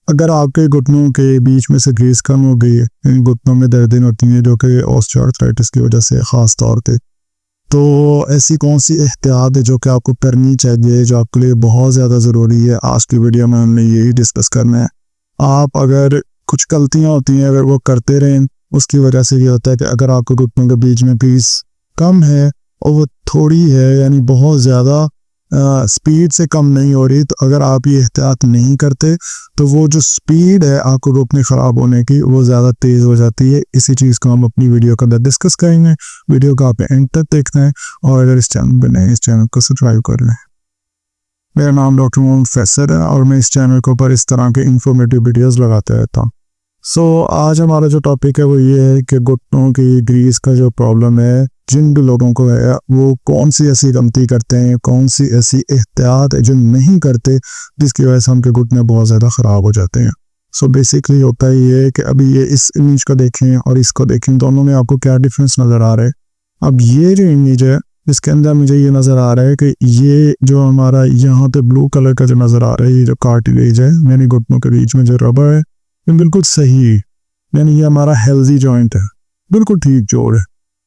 अगर आपके घुटनों के बीच में से ग्रीस कम हो गई है, घुटनों में दर्दें होती हैं जो कि ऑस्टियोआर्थराइटिस की वजह से ख़ास तौर पे, तो ऐसी कौन सी एहतियात है जो कि आपको करनी चाहिए, जो आपके लिए बहुत ज़्यादा ज़रूरी है। आज की वीडियो में हमने यही डिस्कस करना है। आप अगर कुछ गलतियां होती हैं अगर वो करते रहें, उसकी वजह से ये होता है कि अगर आपके घुटनों के बीच में ग्रीस कम है और वो थोड़ी है, यानी बहुत ज़्यादा स्पीड से कम नहीं हो रही, तो अगर आप ये एहतियात नहीं करते तो वो जो स्पीड है आपको घुटने ख़राब होने की वो ज़्यादा तेज़ हो जाती है। इसी चीज़ को हम अपनी वीडियो के अंदर डिस्कस करेंगे। वीडियो को आप एंड तक देखना है और अगर इस चैनल पर नए इस चैनल को सब्सक्राइब कर लें। मेरा नाम डॉक्टर मोहम्मद फैसल है और मैं इस चैनल के ऊपर इस तरह के इंफॉर्मेटिव वीडियोस लगाते रहता हूँ। आज हमारा जो टॉपिक है वो ये है कि घुटनों की ग्रीस का जो प्रॉब्लम है, जिन भी लोगों को है वो कौन सी ऐसी गलती करते हैं, कौन सी ऐसी एहतियात है जो नहीं करते जिसकी वजह से उनके घुटने बहुत ज़्यादा ख़राब हो जाते हैं। बेसिकली होता है ये कि अभी ये इस इमेज को देखें और इसको देखें, दोनों में आपको क्या डिफरेंस नज़र आ रहा है। अब ये जो इमेज है इसके अंदर मुझे ये नज़र आ रहा है कि ये जो हमारा यहाँ पे ब्लू कलर का जो नज़र आ रहा है, ये जो कार्टिलेज है यानी घुटनों के बीच में जो रबर है, ये बिल्कुल सही, यानी ये हमारा हेल्दी जॉइंट है, बिल्कुल ठीक जोड़ है।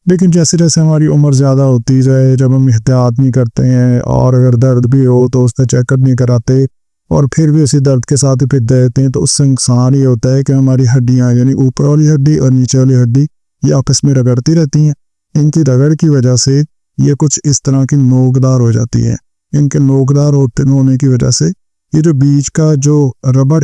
लेकिन जैसे जैसे हमारी उम्र ज़्यादा होती जाए, जब हम एहतियात नहीं करते हैं और अगर दर्द भी हो तो उसका चेकअप नहीं कराते और फिर भी उसी दर्द के साथ ही फिरते रहते हैं, तो उससे नुकसान ये होता है कि हमारी हड्डियाँ यानी ऊपर वाली हड्डी और नीचे वाली हड्डी ये आपस में रगड़ती रहती हैं। इनकी रगड़ की वजह से ये कुछ इस तरह की नोकदार हो जाती है। इनके नोकदार होने की वजह से ये जो बीच का जो रबड़,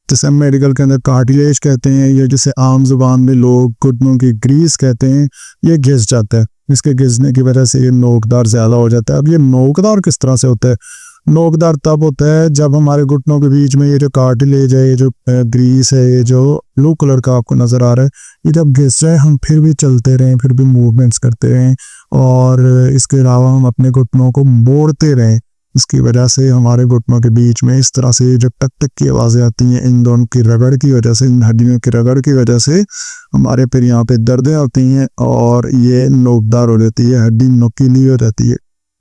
जिसे हम मेडिकल के अंदर कार्टिलेज कहते हैं या जिसे आम जुबान में लोग घुटनों की ग्रीस कहते हैं, ये घिस जाता है। इसके घिसने की वजह से ये नोकदार ज़्यादा हो जाता है। अब ये नोकदार किस तरह से होता है? नोकदार तब होता है जब हमारे घुटनों के बीच में ये जो कार्टिलेज है, ये जो ग्रीस है, ये जो ब्लू कलर का आपको नज़र आ रहा है, ये जब घिस जाए, हम फिर भी चलते रहें, फिर भी मूवमेंट्स करते रहें और इसके अलावा हम अपने घुटनों को मोड़ते रहें, इसकी वजह से हमारे घुटनों के बीच में इस तरह से जो टक टक की आवाज़ें आती हैं, इन दोनों की रगड़ की वजह से, इन हड्डियों की रगड़ की वजह से हमारे फिर यहाँ पे दर्दें आती हैं और ये नोकदार हो जाती है, हड्डी नोकीली हो जाती है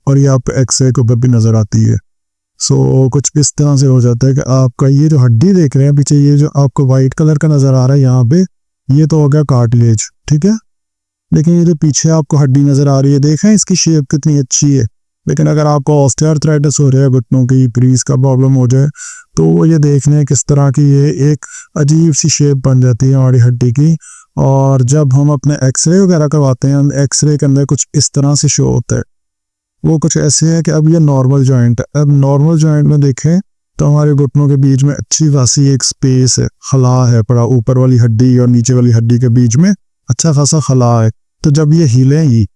और ये आप एक्सरे के ऊपर भी नज़र आती है। कुछ इस तरह से हो जाता है कि आपका ये जो हड्डी देख रहे हैं पीछे, ये जो आपको वाइट कलर का नज़र आ रहा है यहाँ पे, ये तो हो गया कार्टिलेज, ठीक है। लेकिन ये जो पीछे आपको हड्डी नज़र आ रही है, देखें इसकी शेप कितनी अच्छी है। लेकिन अगर आपको ऑस्टियोआर्थराइटिस हो रहा है, घुटनों की ग्रीस का प्रॉब्लम हो जाए, तो ये देखने किस तरह की ये एक अजीब सी शेप बन जाती है हमारी हड्डी की। और जब हम अपने एक्सरे वगैरह करवाते हैं, एक्सरे के अंदर कुछ इस तरह से शो होता है, वो कुछ ऐसे है कि अब ये नॉर्मल जॉइंट है। अब नॉर्मल जॉइंट में देखें तो हमारे घुटनों के बीच में अच्छी खासी एक स्पेस है, खला है पड़ा, ऊपर वाली हड्डी और नीचे वाली हड्डी के बीच में अच्छा खासा खला है। तो जब ये हिलेंगी,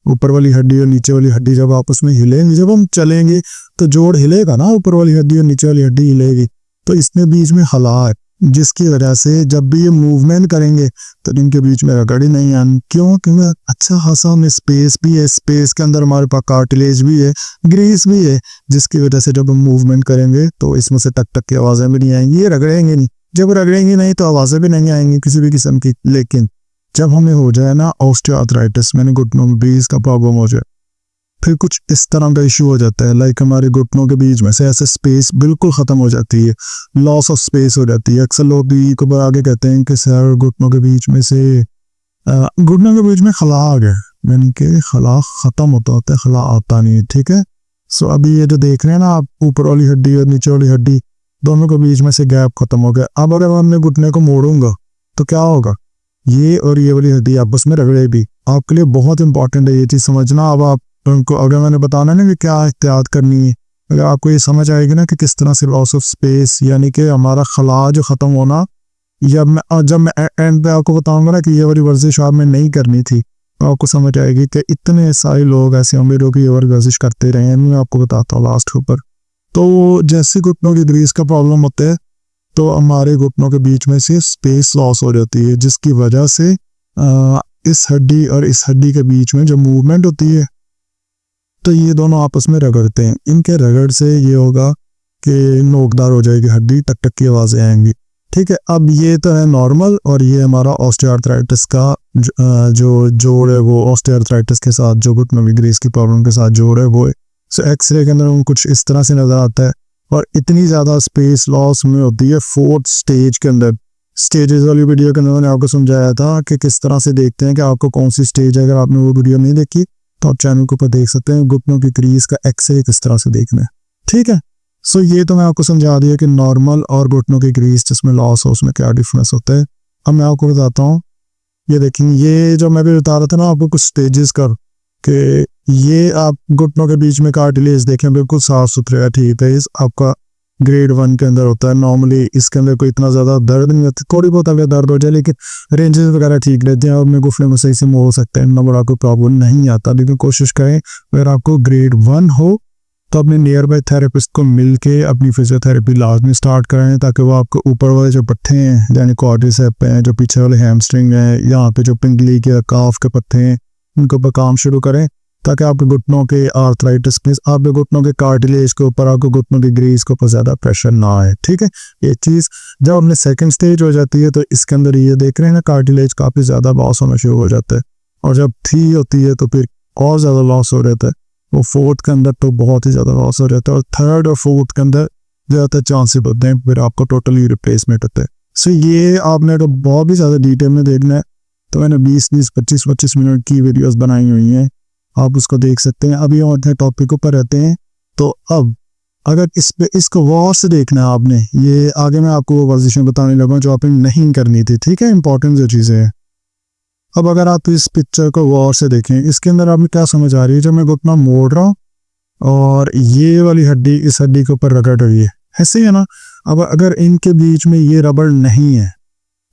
ऊपर वाली हड्डी और नीचे वाली हड्डी जब आपस में हिलेंगी, जब हम चलेंगे तो जोड़ हिलेगा ना, ऊपर वाली हड्डी और नीचे वाली हड्डी हिलेगी, तो इसमें बीच में खला है, जिसकी वजह से जब भी ये मूवमेंट करेंगे तो इनके बीच में रगड़ ही नहीं आनी। क्यों? क्योंकि अच्छा खासा हमें स्पेस भी है, स्पेस के अंदर हमारे पास कार्टिलेज भी है, ग्रीस भी है, जिसकी वजह से जब हम मूवमेंट करेंगे तो इसमें से टक टक की आवाज़ें भी नहीं आएंगी, ये रगड़ेंगे नहीं। जब रगड़ेंगे नहीं तो आवाज़ें भी नहीं आएंगी किसी भी किस्म की। लेकिन जब हमें हो जाए ना ऑस्टियोआर्थराइटिस, यानी घुटनों में ग्रीस का प्रॉब्लम हो जाए, फिर कुछ इस तरह का इशू हो जाता है, लाइक हमारे घुटनों के बीच में से ऐसे स्पेस बिल्कुल ख़त्म हो जाती है, लॉस ऑफ स्पेस हो जाती है। अक्सर लोग भी को आगे कहते हैं कि सर घुटनों के बीच में से घुटनों के बीच में खला आ गया, यानी कि खला ख़त्म होता है, खला आता नहीं है, ठीक है। अभी ये जो देख रहे हैं ना आप, ऊपर वाली हड्डी और नीचे वाली हड्डी दोनों के बीच में से गैप ख़त्म हो गया। अब अगर मैं अपने घुटने को मोड़ूंगा तो क्या होगा? ये और ये वाली हड्डी आपस में रगड़े भी। आपके लिए बहुत इंपॉर्टेंट है ये चीज़ समझना। अब आप उनको अगर मैंने बताना ना कि क्या एहतियात करनी है, अगर आपको ये समझ आएगी ना कि किस तरह से लॉस ऑफ स्पेस यानी कि हमारा खला जो ख़त्म होना, जब मैं एंड पे आपको बताऊंगा ना कि ये वाली वर्जिश आपने नहीं करनी थी, तो आपको समझ आएगी कि इतने सारे लोग ऐसे होंगे जो कि ये वाली वर्जिश करते रहे हैं। मैं आपको बताता हूँ लास्ट के ऊपर। तो जैसे घुटनों की ग्रीस का प्रॉब्लम होता है तो हमारे घुटनों के बीच में से स्पेस लॉस हो जाती है, जिसकी वजह से इस हड्डी और इस हड्डी के बीच में जो मूवमेंट होती है तो ये दोनों आपस में रगड़ते हैं। इनके रगड़ से ये होगा कि नोकदार हो जाएगी हड्डी, टक टक की आवाज़ें आएंगी, ठीक है। अब ये तो है नॉर्मल, और ये हमारा ऑस्टियोआर्थराइटिस का जो जोड़ है, वो ऑस्टियोआर्थराइटिस के साथ जो घुटनों की ग्रीस की प्रॉब्लम के साथ जोड़ है वो है। एक्सरे के अंदर कुछ इस तरह से नज़र आता है और इतनी ज़्यादा स्पेस लॉस में होती है फोर्थ स्टेज के अंदर। स्टेजेस वाली वीडियो के अंदर मैंने आपको समझाया था कि किस तरह से देखते हैं कि आपको कौन सी स्टेज है। अगर आपने वो वीडियो नहीं देखी तो आप चैनल के ऊपर देख सकते हैं, घुटनों की क्रीज का एक्सरे किस तरह से देखना है। ठीक है, सो ये तो मैं आपको समझा दिया कि नॉर्मल और घुटनों की क्रीज जिसमें लॉस हो उसमें क्या डिफरेंस होता है। अब मैं आपको बताता हूँ, ये देखें, ये जो मैं भी बता रहा था ना आपको कुछ स्टेजेस कर कि ये आप घुटनों के बीच में कार्टिलेज देखें बिल्कुल साफ सुथरे है, ठीक है। इस आपका ग्रेड 1 के अंदर होता है। नॉर्मली इसके अंदर कोई इतना ज़्यादा दर्द नहीं होता, थोड़ी बहुत अगर दर्द हो जाए लेकिन रेंजेस वगैरह ठीक रहते हैं और अपने घुटने को सही से मोड़ सकते हैं, इतना बड़ा कोई प्रॉब्लम नहीं आता। लेकिन कोशिश करें अगर आपको ग्रेड 1 हो तो अपने नियर बाय थेरेपिस्ट को मिलके अपनी फिजियोथेरेपी लाजमी स्टार्ट करें, ताकि वो आपको ऊपर वाले जो पट्टे हैं यानी क्वाड्रिसेप हैं, जो पीछे वाले हैमस्ट्रिंग है, यहाँ पे जो पिंगली के काफ के पट्टे हैं, उनके ऊपर काम शुरू करें ताकि आपके घुटनों के आर्थराइटिस में आपके घुटनों के कार्टिलेज के ऊपर, आपके घुटनों की ग्रीस के ऊपर ज़्यादा प्रेशर ना आए। ठीक है, ये चीज़ जब अपने सेकंड स्टेज हो जाती है तो इसके अंदर ये देख रहे हैं ना कार्टिलेज काफ़ी ज़्यादा लॉस होना शुरू हो जाता है, और जब 3 होती है तो फिर और ज़्यादा लॉस हो जाता है। वो 4th के अंदर तो बहुत ही ज़्यादा लॉस हो जाता है, और 3rd और 4th के अंदर ज़्यादातर चांसेस होते हैं फिर आपको टोटली रिप्लेसमेंट होता है। सो ये आपने तो बहुत ही ज़्यादा डिटेल में देखना है तो मैंने 20-20, 25-25 मिनट की वीडियोस बनाई हुई हैं, आप उसको देख सकते हैं। अभी और टॉपिक ऊपर रहते हैं, तो अब अगर इसको गौर से देखना है आपने, ये आगे मैं आपको वो वर्जिशें बताने लगा जो आपने नहीं करनी थी। ठीक है, इंपॉर्टेंट जो चीज़ें हैं। अब अगर आप इस पिक्चर को गौर से देखें, इसके अंदर आपने क्या समझ आ रही है, जब मैं घुटना मोड़ रहा हूँ और ये वाली हड्डी इस हड्डी के ऊपर रगड़ रही है, ऐसे ही है ना। अब अगर इनके बीच में ये रबड़ नहीं है,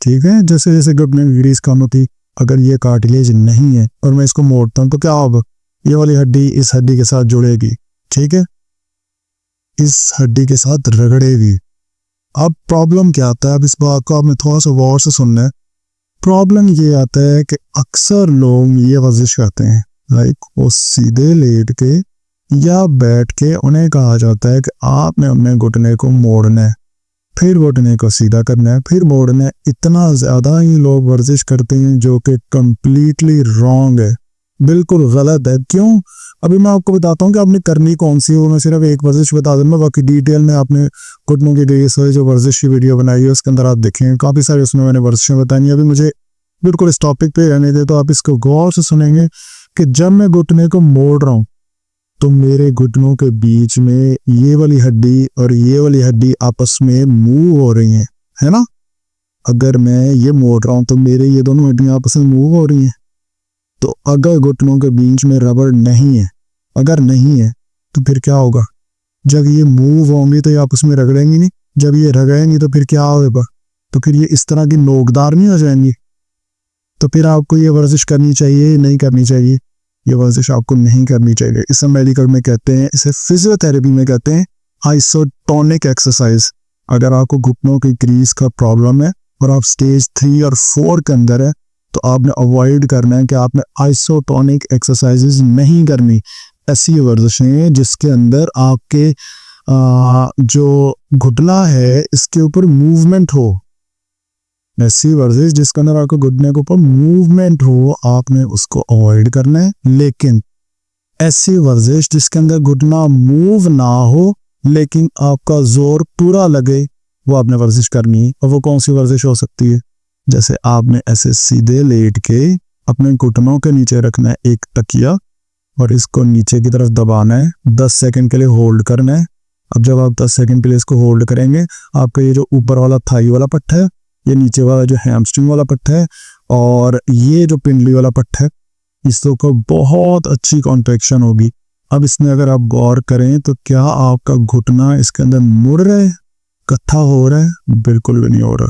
ठीक है, जैसे जैसे घुटने की ग्रीस कम होती, अगर ये कार्टिलेज नहीं है और मैं इसको मोड़ता हूँ तो क्या होगा, ये वाली हड्डी इस हड्डी के साथ जुड़ेगी, ठीक है, इस हड्डी के साथ रगड़ेगी। अब प्रॉब्लम क्या आता है, अब इस बात को आपने थोड़ा सा गौर से सुनना है। प्रॉब्लम ये आता है कि अक्सर लोग ये वर्जिश करते हैं, लाइक वो सीधे लेट के या बैठ के उन्हें कहा जाता है कि आपने अपने घुटने को मोड़ना है, फिर घुटने को सीधा करना है, फिर मोड़ना है। इतना ज़्यादा ही लोग वर्जिश करते हैं जो कि कम्प्लीटली रॉन्ग है, बिल्कुल गलत है। क्यों, अभी मैं आपको बताता हूँ कि आपने करनी कौन सी हो। मैं सिर्फ एक वर्जिश बता दूंगा, बाकी डिटेल में आपने घुटनों की रेस हो जो वर्जिश की वीडियो बनाई है उसके अंदर आप देखें, काफ़ी सारी उसमें मैंने वर्जिशें बताई। अभी मुझे बिल्कुल इस टॉपिक पे रहने दे, तो आप इसको गौर से सुनेंगे कि जब मैं घुटने को मोड़ रहा हूँ तो मेरे घुटनों के बीच में ये वाली हड्डी और ये वाली हड्डी आपस में मूव हो रही हैं, है ना। अगर मैं ये मोड़ रहा हूँ तो मेरे ये दोनों हड्डियाँ आपस में मूव हो रही हैं। तो अगर घुटनों के बीच में रबड़ नहीं है, अगर नहीं है तो फिर क्या होगा, जब ये मूव होंगी तो ये आपस में रगड़ेंगी नहीं, जब ये रगड़ेंगी तो फिर क्या होगा, तो फिर ये इस तरह की नोकदार नहीं हो जाएंगी। तो फिर आपको ये वर्जिश करनी चाहिए, नहीं करनी चाहिए, ये वर्जिश आपको नहीं करनी चाहिए। इसे मेडिकल में कहते हैं, इसे फिजियोथेरेपी में कहते हैं आइसोटोनिक एक्सरसाइज। अगर आपको घुटनों की क्रीज का प्रॉब्लम है और आप स्टेज 3 और 4 के अंदर है तो आपने अवॉइड करना है कि आपने आइसोटोनिक एक्सरसाइजेज नहीं करनी, ऐसी वर्जिशें जिसके अंदर आपके जो घुटना है इसके ऊपर मूवमेंट हो, ऐसी वर्जिश जिसके अंदर आपको घुटने के ऊपर मूवमेंट हो, आपने उसको अवॉइड करना है। लेकिन ऐसी वर्जिश जिसके अंदर घुटना मूव ना हो लेकिन आपका जोर पूरा लगे, वो आपने वर्जिश करनी है। और वो कौन सी वर्जिश हो सकती है, जैसे आपने ऐसे सीधे लेट के अपने घुटनों के नीचे रखना है एक तकिया और इसको नीचे की तरफ दबाना है, 10 सेकंड के लिए होल्ड करना है। अब जब आप 10 सेकंड के लिए इसको होल्ड करेंगे, आपका ये जो ऊपर वाला थाई वाला पट्टा है, ये नीचे वाला जो हैमस्ट्रिंग वाला पट्टा है और ये जो पिंडली वाला पट्टा है, इसको बहुत अच्छी कॉन्ट्रैक्शन होगी। अब इसमें अगर आप गौर करें तो क्या आपका घुटना इसके अंदर मुड़ रहा है, इकट्ठा हो रहा है, बिल्कुल भी नहीं हो रहा।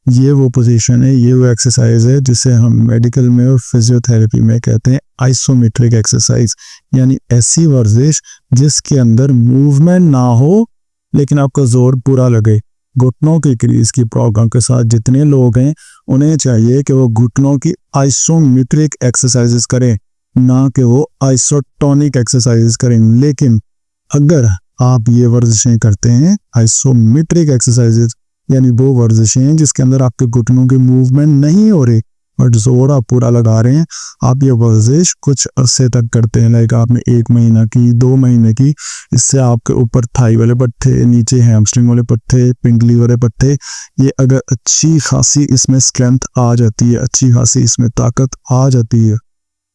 ये वो पोजीशन है, ये वो एक्सरसाइज है जिसे हम मेडिकल में और फिजियोथेरेपी में कहते हैं आइसोमेट्रिक एक्सरसाइज, यानी ऐसी वर्जिश जिसके अंदर मूवमेंट ना हो लेकिन आपका जोर पूरा लगे। घुटनों की क्रीज की प्रॉब्लम के साथ जितने लोग हैं उन्हें चाहिए कि वो घुटनों की आइसोमेट्रिक एक्सरसाइजेस करें, ना कि वो आइसोटोनिक एक्सरसाइजेस करें। लेकिन अगर आप ये वर्जिशें करते हैं आइसोमेट्रिक एक्सरसाइजेस, यानी वो वर्जिशें जिसके अंदर आपके घुटनों की मूवमेंट नहीं हो रही बट जोर आप पूरा लगा रहे हैं। आप ये वर्जिश कुछ अरसे तक करते हैं, लाइक आपने 1 महीना की, 2 महीने की, इससे आपके ऊपर थाई वाले पट्टे, नीचे हैमस्ट्रिंग वाले पट्टे, पिंडली वाले पट्टे, ये अगर अच्छी खासी इसमें स्ट्रेंथ आ जाती है, अच्छी खासी इसमें ताकत आ जाती है,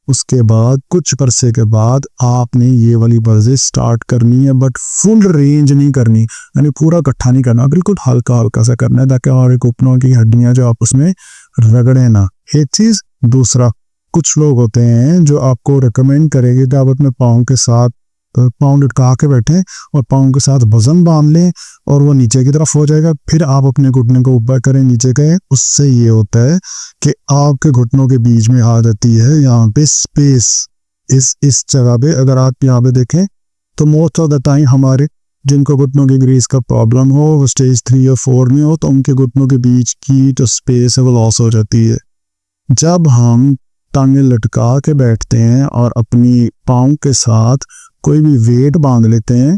उसके बाद कुछ अरसे के बाद आपने ये वाली वर्जिश स्टार्ट करनी है, बट फुल रेंज नहीं करनी, यानी पूरा इकट्ठा नहीं करना, बिल्कुल हल्का हल्का सा करना है, ताकि हमारे घुटनों की हड्डियां जो आप उसमें रगड़े ना। एक चीज। दूसरा, कुछ लोग होते हैं जो आपको रिकमेंड करेंगे कि आप अपने पाँव के साथ पाँव लटका के बैठें और पाँव के साथ वजन बांध लें और वो नीचे की तरफ हो जाएगा, फिर आप अपने घुटने को ऊपर करें, नीचे करें। उससे ये होता है कि आपके घुटनों के बीच में आ जाती है यहाँ पे स्पेस। इस जगह पे अगर आप यहाँ पे देखें तो मोस्ट ऑफ द टाइम हमारे जिनको घुटनों की ग्रीस का प्रॉब्लम हो, वो स्टेज 3 और 4 में हो, तो उनके घुटनों के बीच की जो स्पेस है वो लॉस हो जाती है। जब हम टांगे लटका के बैठते हैं और अपनी पाँव के साथ कोई भी वेट बांध लेते हैं,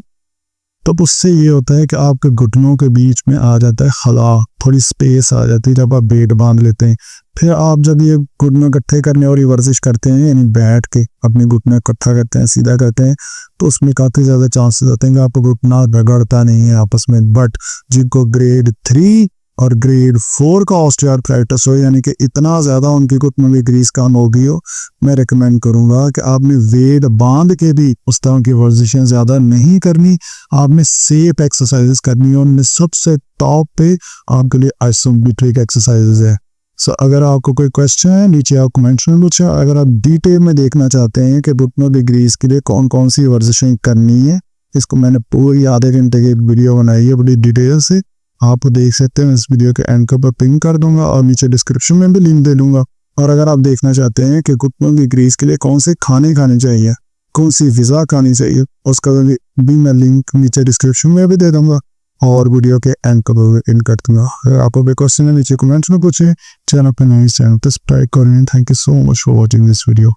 तब उससे ये होता है कि आपके घुटनों के बीच में आ जाता है खला, थोड़ी स्पेस आ जाती है जब आप वेट बांध लेते हैं। फिर आप जब ये घुटने इकट्ठे करने और ये वर्जिश करते हैं, यानी बैठ के अपने घुटने इकट्ठा करते हैं, सीधा करते हैं, तो उसमें काफ़ी ज़्यादा चांसेस होते हैं कि आपका घुटना रगड़ता नहीं है आपस में। बट जिनको ग्रेड 3 और ग्रेड 4 का ऑस्टियोआर्थराइटिस हो, यानी कि इतना ज़्यादा उनकी घुटनों में ग्रीस कम हो गई हो, मैं रिकमेंड करूँगा कि आपने वेट बांध के भी उस तरह की वर्जिशें ज़्यादा नहीं करनी, आपने सेफ एक्सरसाइजेस करनी है। उनमें सबसे टॉप पे आपके लिए आइसोमेट्रिक एक्सरसाइजेस है। सो अगर आपको कोई क्वेश्चन है नीचे आप कमेंट्स में पूछें। अगर आप डिटेल में देखना चाहते हैं कि घुटनों की ग्रीस के लिए कौन कौन सी वर्जिशें करनी है, इसको मैंने पूरी आधे घंटे की वीडियो बनाई है बड़ी डिटेल से, आप देख सकते हैं। इस वीडियो के एंड पर पिन कर दूंगा और नीचे डिस्क्रिप्शन में भी लिंक दे दूंगा। और अगर आप देखना चाहते हैं कि घुटनों की ग्रीस के लिए कौन से खाने खाने चाहिए, कौन सी ग़िज़ा खानी चाहिए, उसका भी मैं लिंक नीचे डिस्क्रिप्शन में भी दे दूंगा और वीडियो के एंड पर पिन कर दूंगा। अगर आपको कोई क्वेश्चन है नीचे कमेंट्स में पूछें। चैनल पर नए चैनल को सब्सक्राइब करें। Thank you so much for watching this video.